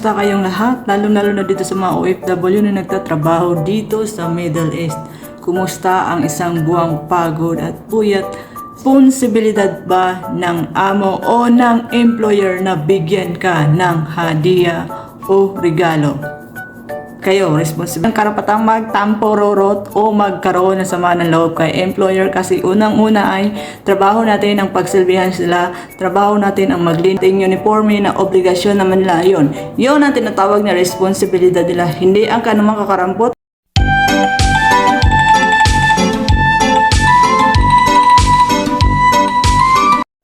Kumusta kayong lahat? Lalo-lalo na dito sa mga OFW na nagtatrabaho dito sa Middle East. Kumusta ang isang buwang pagod at puyat? Responsibilidad ba ng amo o ng employer na bigyan ka ng hadiah o regalo? Kayo, responsible ang karapatang magtampo, rorot o magkaroon ng sama ng loob kay employer kasi unang-una ay trabaho natin ang pagsilbihan sila, trabaho natin ang maglinting uniforme na obligasyon naman nila yun. Yun ang tinatawag na responsibilidad nila, hindi ang kanumang kakarampot.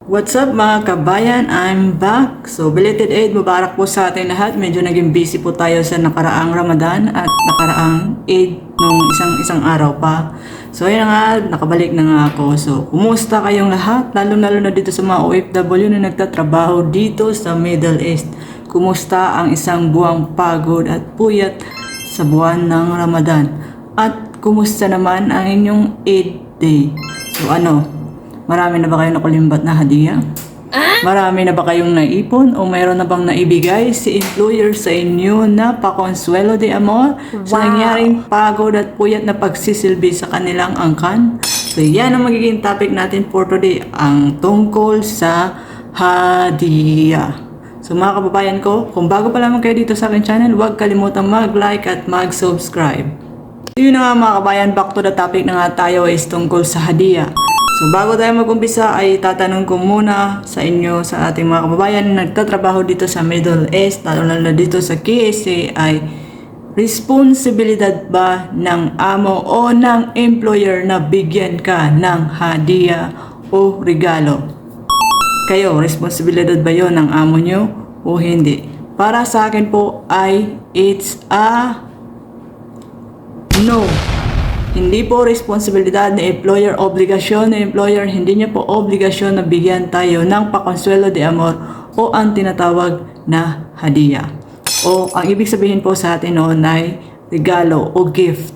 What's up mga kabayan? I'm back. So, belated Eid Mubarak po sa ating lahat. Medyo naging busy po tayo sa nakaraang Ramadan at nakaraang Eid nung isang araw pa. So, ayun nga, nakabalik na nga ako. So, kumusta kayong lahat? Lalo-lalo na dito sa mga OFW na nagtatrabaho dito sa Middle East. Kumusta ang isang buwang pagod at puyat sa buwan ng Ramadan? At kumusta naman ang inyong Eid Day? So, marami na ba kayong nakulimbat na hadiah? Marami na ba kayong naipon o mayroon na bang naibigay si employer sa inyo na pakonsuelo de amor sa nangyaring pagod at puyat na pagsisilbi sa kanilang angkan? So yan ang magiging topic natin for today, ang tungkol sa hadiah. So mga kababayan ko, kung bago pa lamang kayo dito sa akin channel, huwag kalimutang mag-like at mag-subscribe. So yun na nga mga kabayan, back to the topic na nga tayo is tungkol sa hadiah. So bago tayo mag-umpisa ay tatanong ko muna sa inyo, sa ating mga kababayan na nagtatrabaho dito sa Middle East, lalo na dito sa KSA, ay responsibilidad ba ng amo o ng employer na bigyan ka ng hadiah o regalo? Kayo, responsibilidad ba yon ng amo nyo o hindi? Para sa akin po ay it's a no. Hindi po responsibilidad ng employer, obligasyon ng employer, hindi niya po obligasyon na bigyan tayo ng pakonsuelo de amor o ang tinatawag na hadiah. O ang ibig sabihin po sa atin noon ay regalo o gift.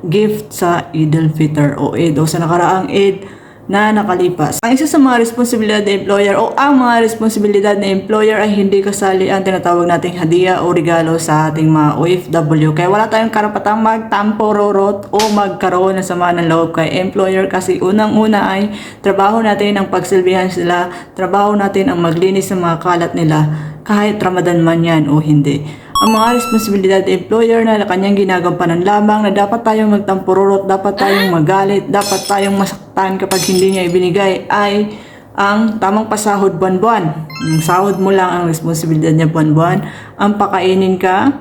Gift sa Eid al-Fitr o Eid o sa nakaraang Eid na nakalipas. Ang isa sa mga responsibilidad ng employer o ang mga responsibilidad ng employer ay hindi kasali ang tinatawag nating hadiah o regalo sa ating mga OFW. Kaya wala tayong karapatang magtampo, rorot o magkaroon ng sama ng loob kay employer kasi unang-una ay trabaho natin ang pagsilbihan sila, trabaho natin ang maglinis ng mga kalat nila kahit Ramadan man yan o hindi. Ang mga responsibilidad ng employer na kanyang ginagampanan lamang na dapat tayong magtampururot, dapat tayong magalit, dapat tayong masaktan kapag hindi niya ibinigay ay ang tamang pasahod buwan-buwan. Yung sahod mo lang ang responsibilidad niya buwan-buwan. Ang pakainin ka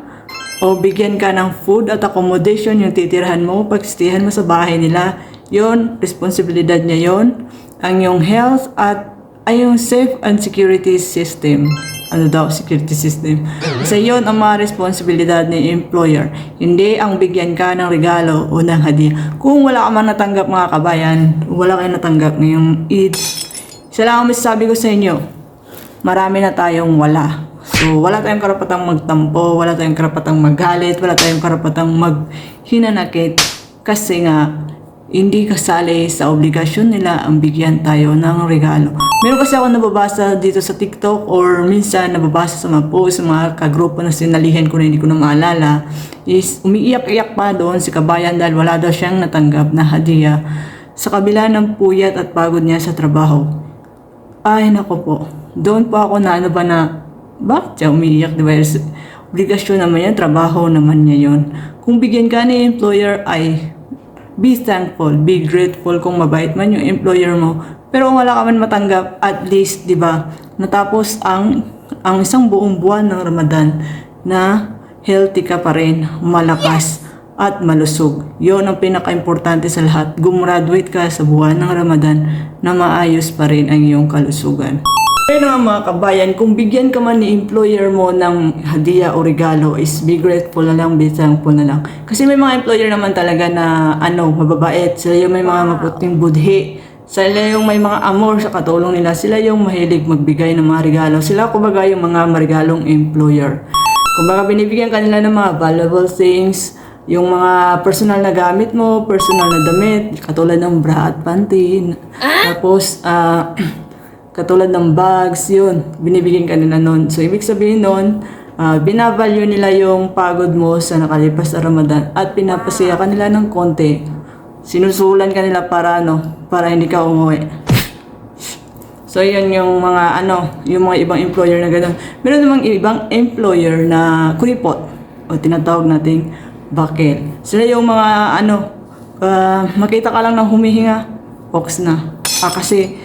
o bigyan ka ng food at accommodation, yung titirhan mo, pagsistihan mo sa bahay nila, yon responsibilidad niya yon. Ang yung health at ay yung safe and security system. Security system. Kasi yun ang mga responsibilidad ni employer. Hindi ang bigyan ka ng regalo o ng hadiah. Kung wala ka man natanggap mga kabayan, wala kayo natanggap ngayong Eid, isa lang ang masasabi ko sa inyo, marami na tayong wala. So, wala tayong karapatang magtampo, wala tayong karapatang magalit, wala tayong karapatang maghinanakit kasi nga, hindi kasali sa obligasyon nila ang bigyan tayo ng regalo. Meron kasi ako nababasa dito sa TikTok or minsan nababasa sa mga post, sa mga kagrupo na sinalihan ko na hindi ko na maalala, is umiiyak-iyak pa doon si kabayan dahil wala daw siyang natanggap na hadiah sa kabila ng puyat at pagod niya sa trabaho. Ay nako po, doon po ako na bakit siya umiiyak, diba? Obligasyon naman yan, trabaho naman niya yon. Kung bigyan ka ni employer ay be thankful, be grateful kung mabait man yung employer mo. Pero kung wala ka man matanggap, at least, di ba, natapos ang isang buong buwan ng Ramadan na healthy ka pa rin, malakas at malusog. Yun ang pinaka-importante sa lahat. Gumraduate ka sa buwan ng Ramadan na maayos pa rin ang iyong kalusugan. Pero nga mga kabayan, kung bigyan ka man ni employer mo ng hadiah o regalo, is be grateful na lang, be thankful na lang. Kasi may mga employer naman talaga na mababait. Sila yung may mga maputing budhi. Sila yung may mga amor sa katulong nila. Sila yung mahilig magbigay ng mga regalo. Sila kumbaga yung mga marigalong employer. Kumbaga binibigyan kanila ng mga valuable things, yung mga personal na gamit mo, personal na damit, katulad ng bra at panty. Tapos, katulad ng bags, yun, binibigyan ka nila nun. So, ibig sabihin nun, binavalue nila yung pagod mo sa nakalipas na Ramadan at pinapasaya ka nila ng konti. Sinusulan ka nila para para hindi ka umuwi. So, yun yung mga yung mga ibang employer na gano'n. Meron namang ibang employer na kuripot o tinatawag nating bakil. Sila yung mga makita ka lang ng humihinga, ox na. Kasi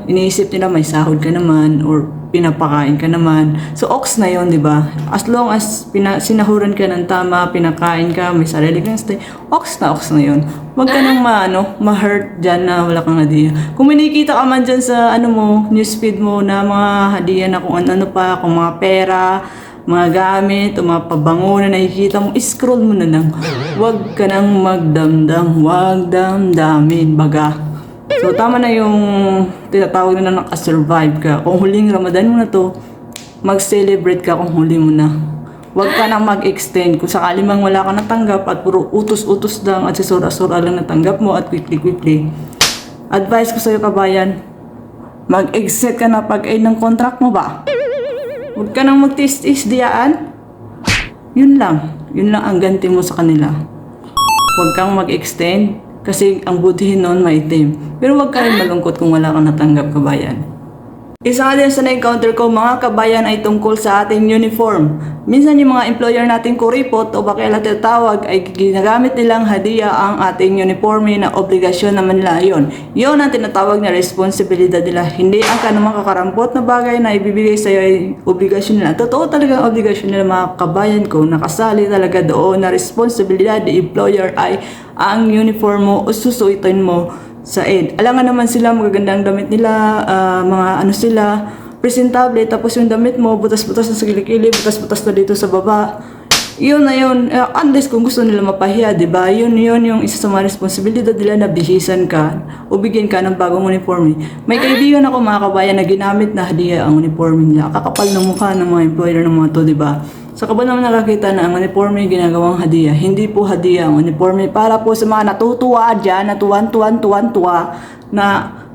iniisip nila may sahod ka naman or pinapakain ka naman. So, ox na yon, di ba? As long as sinahuran ka ng tama, pinakain ka, may sarili kang stay, ox na yon. Huwag ka nang ma-hurt dyan na wala kang hadiah. Kung minikita ka man dyan sa newsfeed mo na mga hadiah na kung ano pa, kung mga pera, mga gamit, o mga pabango na nakikita mo, scroll mo na lang. Huwag ka nang magdamdam, huwag damdamin, baga. So, tama na yung tinatawag na nakasurvive ka. Kung huling Ramadan mo na to, mag-celebrate ka kung huli mo na. Huwag ka nang mag-extend. Kung sakali mang wala ka natanggap at puro utos-utos lang at sisura-sura lang natanggap mo at quickly. Advice ko sa'yo, kabayan, mag-exit ka na pag-end ng contract mo ba? Huwag ka nang mag-tis-tis diyaan. Yun lang ang ganti mo sa kanila. Huwag kang mag-extend. Kasi ang butihin noon maitim. Pero huwag ka rin malungkot kung wala kang natanggap, kabayan. Isa nga din sa na-encounter ko, mga kabayan, ay tungkol sa ating uniform. Minsan yung mga employer natin kuripot o bakila tinatawag ay ginagamit nilang hadiah ang ating uniforme na obligasyon naman nila yun. Yun ang tinatawag na responsibilidad nila. Hindi ang kanumang kakarampot na bagay na ibibigay sa'yo ay obligasyon nila. Totoo talaga ang obligasyon nila, mga kabayan ko. Nakasali talaga doon na responsibilidad ng employer ay ang uniform mo o susuitin mo sa Eid. Alangan naman sila, magagandang damit nila, mga sila, presentable, tapos yung damit mo, butas-butas na sa kilikili, butas-butas na dito sa baba. Yun na yun, unless kung gusto nila mapahiya, diba? Yun yung isa sa mga responsibilidad nila na bihisan ka o bigyan ka ng bagong uniforme. May kaibigan ako, mga kabayan, na ginamit na hadiah ang uniforme nila. Kakapal ng mukha ng mga employer ng mga to, diba? Sa so, naman nakakita na ang uniforme ginagawang hadiah. Hindi po hadiah ang uniforme para po sa mga natutuwa dyan, natuwan-tuwan na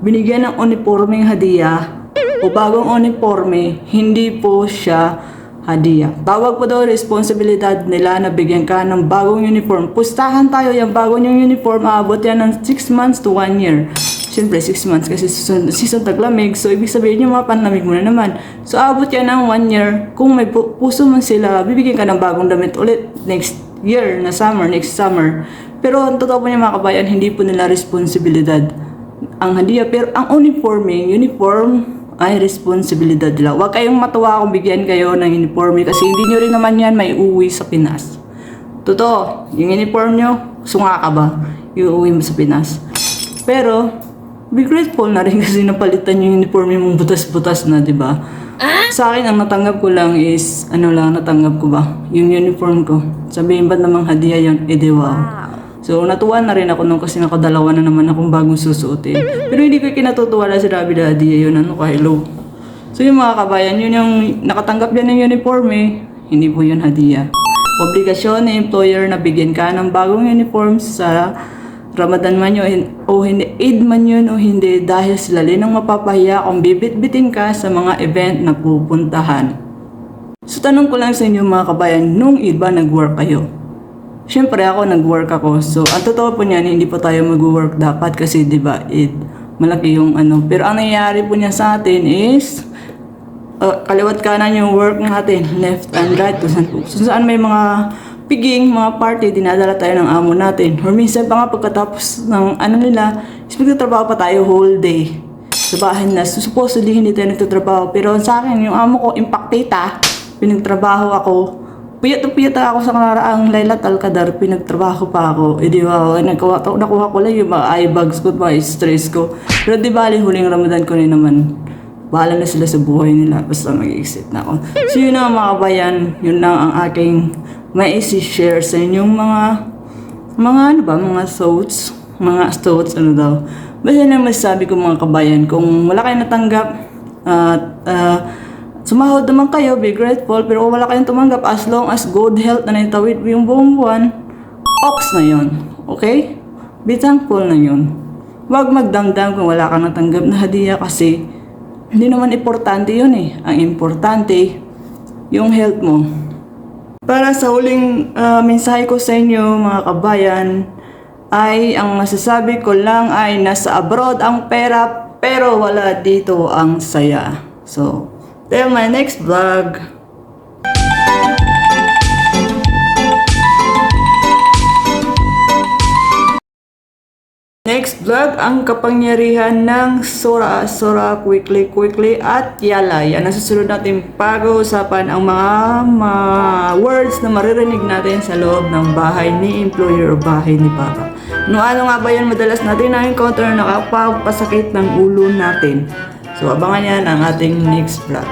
binigyan ng uniformeng hadiah o bagong uniforme, hindi po siya hadiah. Tawag po daw responsibilidad nila na bigyan ka ng bagong uniform. Pustahan tayo yung bagong yung uniform, aabot yan ng 6 months to 1 year. Siyempre, 6 months kasi season taglamig. So, ibig sabihin yung mga panlamig mo na naman. So, abot yan ng 1 year. Kung may puso man sila, bibigyan ka ng bagong damit ulit next year na summer, next summer. Pero, ang totoo po niya, mga kabayan, hindi po nila responsibilidad ang hadiah. Pero, ang uniform ay responsibilidad nila. Huwag kayong matuwa kung bigyan kayo ng uniform kasi hindi nyo rin naman yan may uwi sa Pinas. Totoo, yung uniform nyo, sunga ka ba? Yung uwi mo sa Pinas. Pero, be grateful na rin kasi napalitan yung uniform mong butas-butas na, di ba? Sa akin, ang natanggap ko lang is, natanggap ko ba? Yung uniform ko. Sabihin ba't namang hadiah yun? Di wow. So, natuwa na rin ako nung kasi nakadalawa na naman akong bagong susuotin. Pero hindi ko kinatutuwa na sinabi na hadiah yun, hello. So, yung mga kabayan, yun yung nakatanggap yan ng uniform hindi po yun hadiah. Obligasyon ng employer na bigyan ka ng bagong uniform sa Ramadan man yun o hindi, Eid man yun o hindi, dahil sila rin ang mapapahiya kung bibit-bitin ka sa mga event na pupuntahan. So tanong ko lang sa inyo, mga kabayan, nung Eid ba nag-work kayo? Siyempre ako nag-work ako, so ang totoo po niyan, hindi po tayo mag-work dapat kasi diba Eid, malaki yung pero ang nangyayari po niya sa atin is kaliwat kanan yung work natin, left and right, kung saan may mga piging, mga party, dinadala tayo ng amo natin. Or minsan pa nga pagkatapos ng nila, is magtatrabaho pa tayo whole day sa bahay na. So, supposedly hindi tayo nagtatrabaho. Pero sa akin, yung amo ko, impactita, pinagtrabaho ako. Puyat ako sa kanaraang Laylat Alcadar, pinagtrabaho pa ako. Di ba, nakuha ko lang yung mga eye bags ko, mga stress ko. Pero di ba, huling Ramadan ko rin naman. Bahala na sila sa buhay nila, basta mag-exit na ako. So yun na mga kabayan, yun lang ang aking may isi-share sa inyong mga thoughts, Basta na masasabi ko, mga kabayan, kung wala kayong natanggap, sumahod naman kayo, be grateful, pero kung wala kayong tumanggap, as long as good health na naitawid yung buong buwan, ox na yun, okay? Be thankful na yun. Huwag magdamdam kung wala kang natanggap na hadiah kasi hindi naman importante yun Ang importante, yung health mo. Para sa huling mensahe ko sa inyo mga kabayan, ay ang masasabi ko lang ay nasa abroad ang pera pero wala dito ang saya. So, till my next vlog. Next vlog, ang kapangyarihan ng Sora, quickly, at Yala. Yan, nasusunod natin pag-uusapan ang mga words na maririnig natin sa loob ng bahay ni employer o bahay ni Papa. Ano nga ba yan madalas natin na-encounter na nakapagpasakit ng ulo natin? So, abangan yan ang ating next vlog.